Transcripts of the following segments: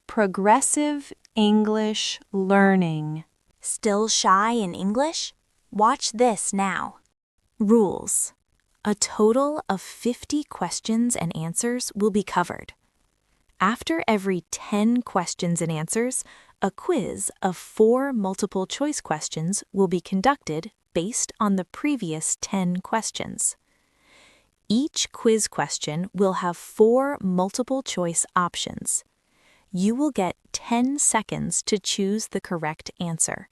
Progressive English Learning. Still shy in English? Watch this now. Rules. A total of 50 questions and answers will be covered. After every 10 questions and answers, a quiz of 4 multiple-choice questions will be conducted based on the previous 10 questions. Each quiz question will have 4 multiple-choice options. You will get 10 seconds to choose the correct answer.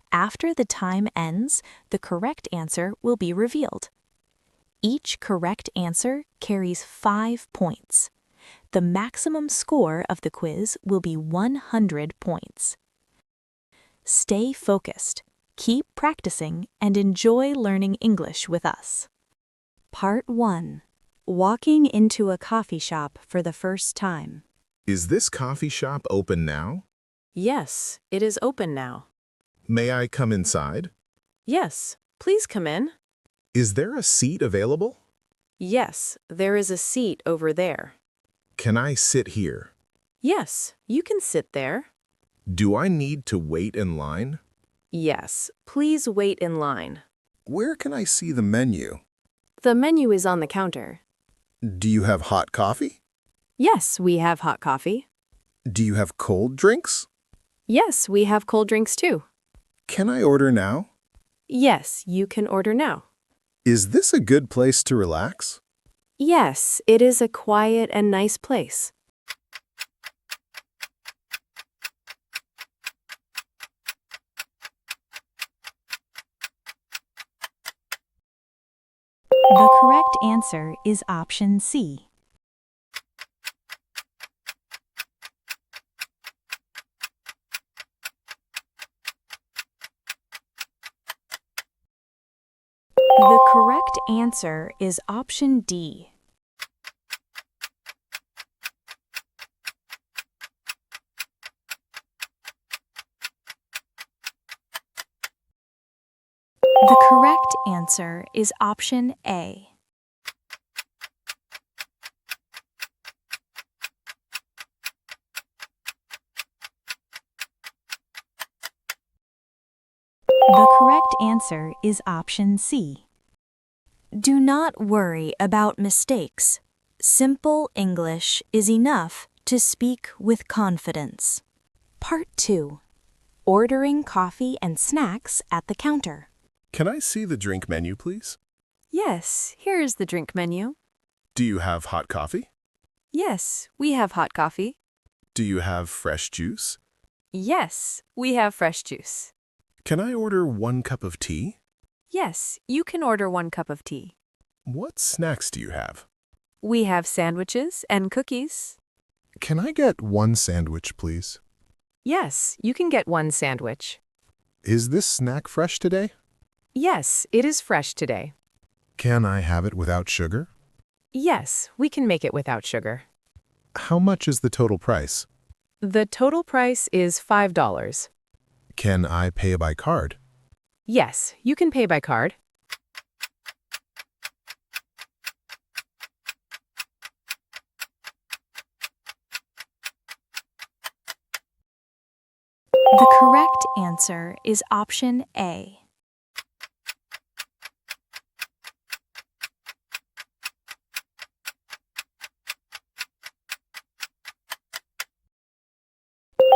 After the time ends, the correct answer will be revealed. Each correct answer carries 5 points. The maximum score of the quiz will be 100 points. Stay focused, keep practicing, and enjoy learning English with us. Part 1. Walking into a coffee shop for the first time. Is this coffee shop open now? Yes, it is open now. May I come inside? Yes, please come in. Is there a seat available? Yes, there is a seat over there. Can I sit here? Yes, you can sit there. Do I need to wait in line? Yes, please wait in line. Where can I see the menu? The menu is on the counter. Do you have hot coffee? Yes, we have hot coffee. Do you have cold drinks? Yes, we have cold drinks too. Can I order now? Yes, you can order now. Is this a good place to relax? Yes, it is a quiet and nice place. The correct answer is option C. The correct answer is option D. The correct answer is option A. The correct answer is option C. Do not worry about mistakes. Simple English is enough to speak with confidence. Part 2. Ordering coffee and snacks at the counter. Can I see the drink menu, please? Yes, here is the drink menu. Do you have hot coffee? Yes, we have hot coffee. Do you have fresh juice? Yes, we have fresh juice. Can I order 1 cup of tea? Yes, you can order 1 cup of tea. What snacks do you have? We have sandwiches and cookies. Can I get 1 sandwich, please? Yes, you can get 1 sandwich. Is this snack fresh today? Yes, it is fresh today. Can I have it without sugar? Yes, we can make it without sugar. How much is the total price? The total price is $5. Can I pay by card? Yes, you can pay by card. The correct answer is option A.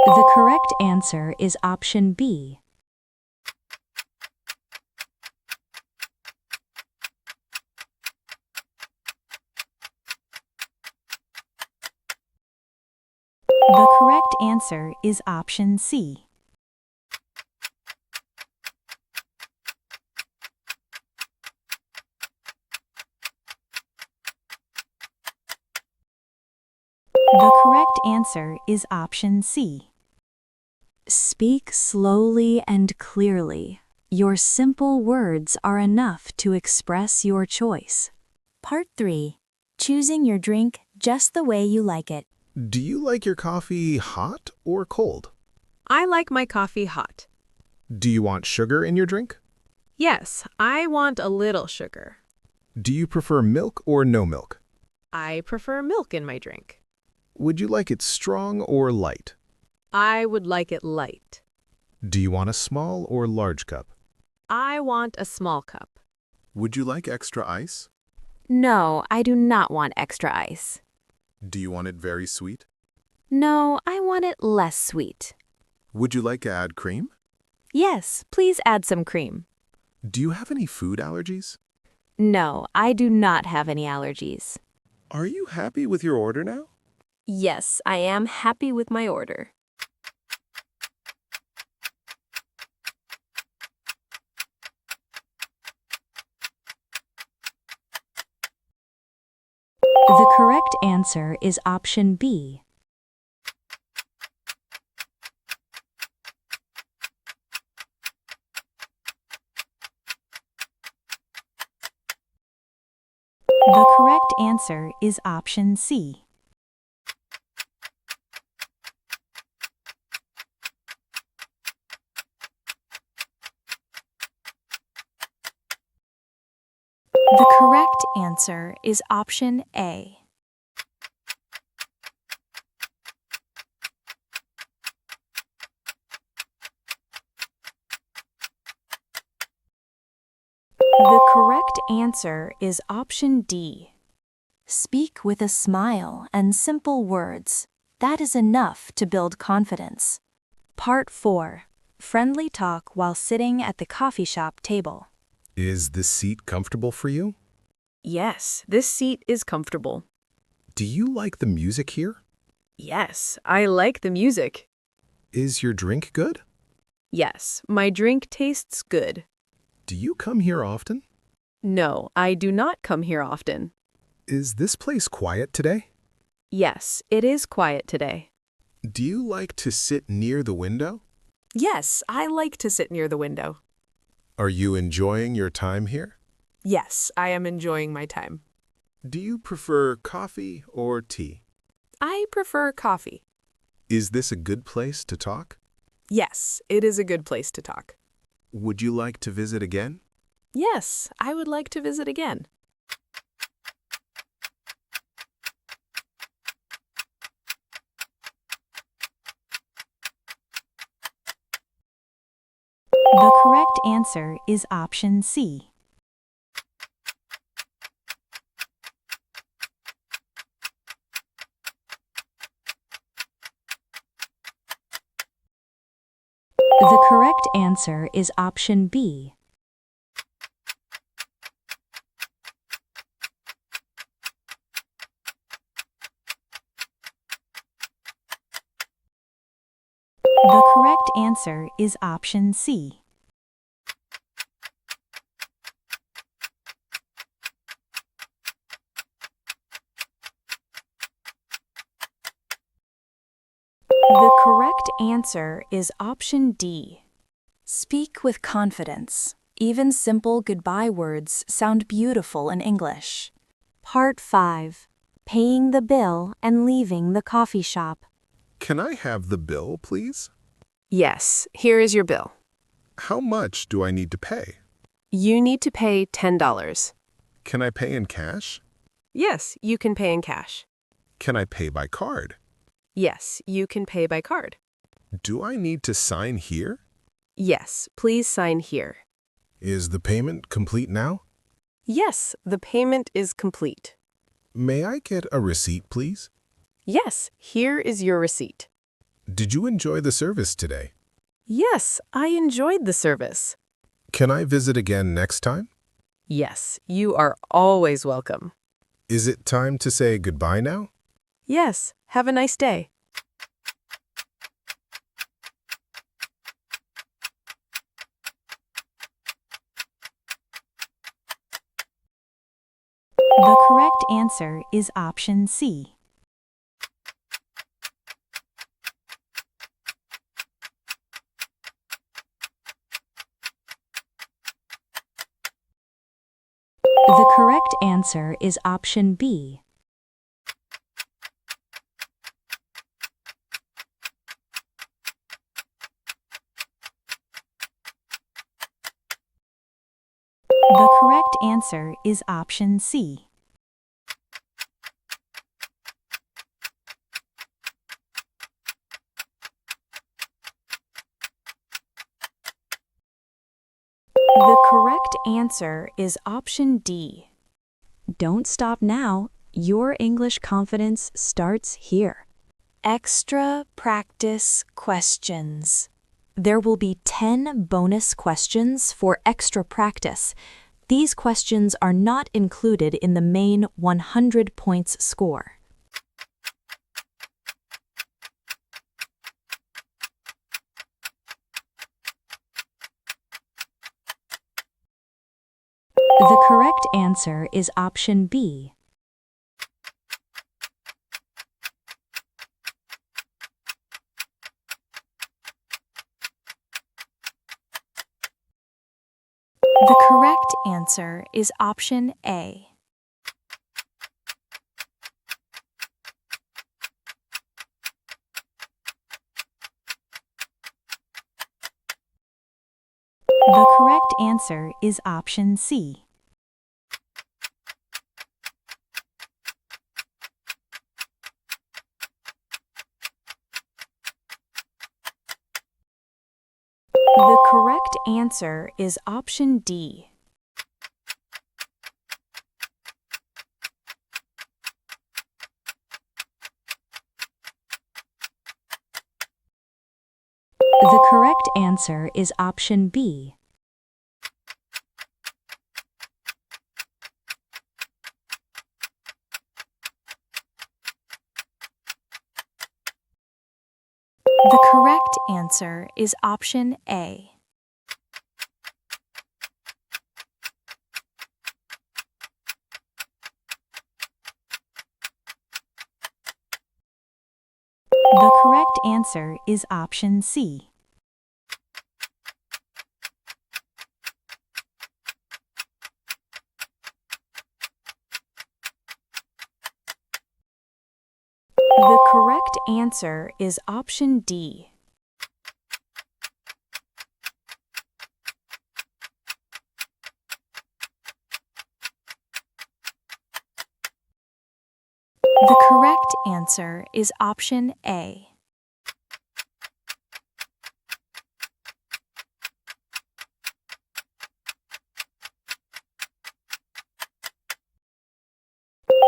The correct answer is option B. The correct answer is option C. The correct answer is option C. Speak slowly and clearly. Your simple words are enough to express your choice. Part 3. Choosing your drink just the way you like it. Do you like your coffee hot or cold? I like my coffee hot. Do you want sugar in your drink? Yes, I want a little sugar. Do you prefer milk or no milk? I prefer milk in my drink. Would you like it strong or light? I would like it light. Do you want a small or large cup? I want a small cup. Would you like extra ice? No, I do not want extra ice. Do you want it very sweet? No, I want it less sweet. Would you like to add cream? Yes, please add some cream. Do you have any food allergies? No, I do not have any allergies. Are you happy with your order now? Yes, I am happy with my order. The correct answer is option B. The correct answer is option C. The correct answer is option A. The correct answer is option D. Speak with a smile and simple words. That is enough to build confidence. Part 4. Friendly talk while sitting at the coffee shop table. Is this seat comfortable for you? Yes, this seat is comfortable. Do you like the music here? Yes, I like the music. Is your drink good? Yes, my drink tastes good. Do you come here often? No, I do not come here often. Is this place quiet today? Yes, it is quiet today. Do you like to sit near the window? Yes, I like to sit near the window. Are you enjoying your time here? Yes, I am enjoying my time. Do you prefer coffee or tea? I prefer coffee. Is this a good place to talk? Yes, it is a good place to talk. Would you like to visit again? Yes, I would like to visit again. The correct answer is option C. The correct answer is option B. The correct answer is option C. The correct answer is option D. Speak with confidence. Even simple goodbye words sound beautiful in English. Part 5. Paying the bill and leaving the coffee shop. Can I have the bill, please? Yes, here is your bill. How much do I need to pay? You need to pay $10. Can I pay in cash? Yes, you can pay in cash. Can I pay by card? Yes, you can pay by card. Do I need to sign here? Yes, please sign here. Is the payment complete now? Yes, the payment is complete. May I get a receipt, please? Yes, here is your receipt. Did you enjoy the service today? Yes, I enjoyed the service. Can I visit again next time? Yes, you are always welcome. Is it time to say goodbye now? Yes, have a nice day. The correct answer is option C. The correct answer is option B. The correct answer is option C. The correct answer is option D. Don't stop now. Your English confidence starts here. Extra practice questions. There will be 10 bonus questions for extra practice. These questions are not included in the main 100 points score. The correct answer is option B. The correct answer is option A. The correct answer is option C. The correct answer is option D. The correct answer is option B. The correct answer is option A. The correct answer is option C. The correct answer is option D. The correct answer is option A.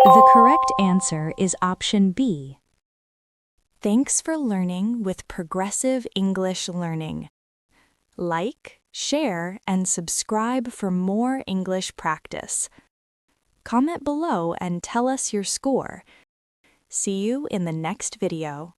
The correct answer is option B. Thanks for learning with Progressive English Learning. Like, share, and subscribe for more English practice. Comment below and tell us your score. See you in the next video.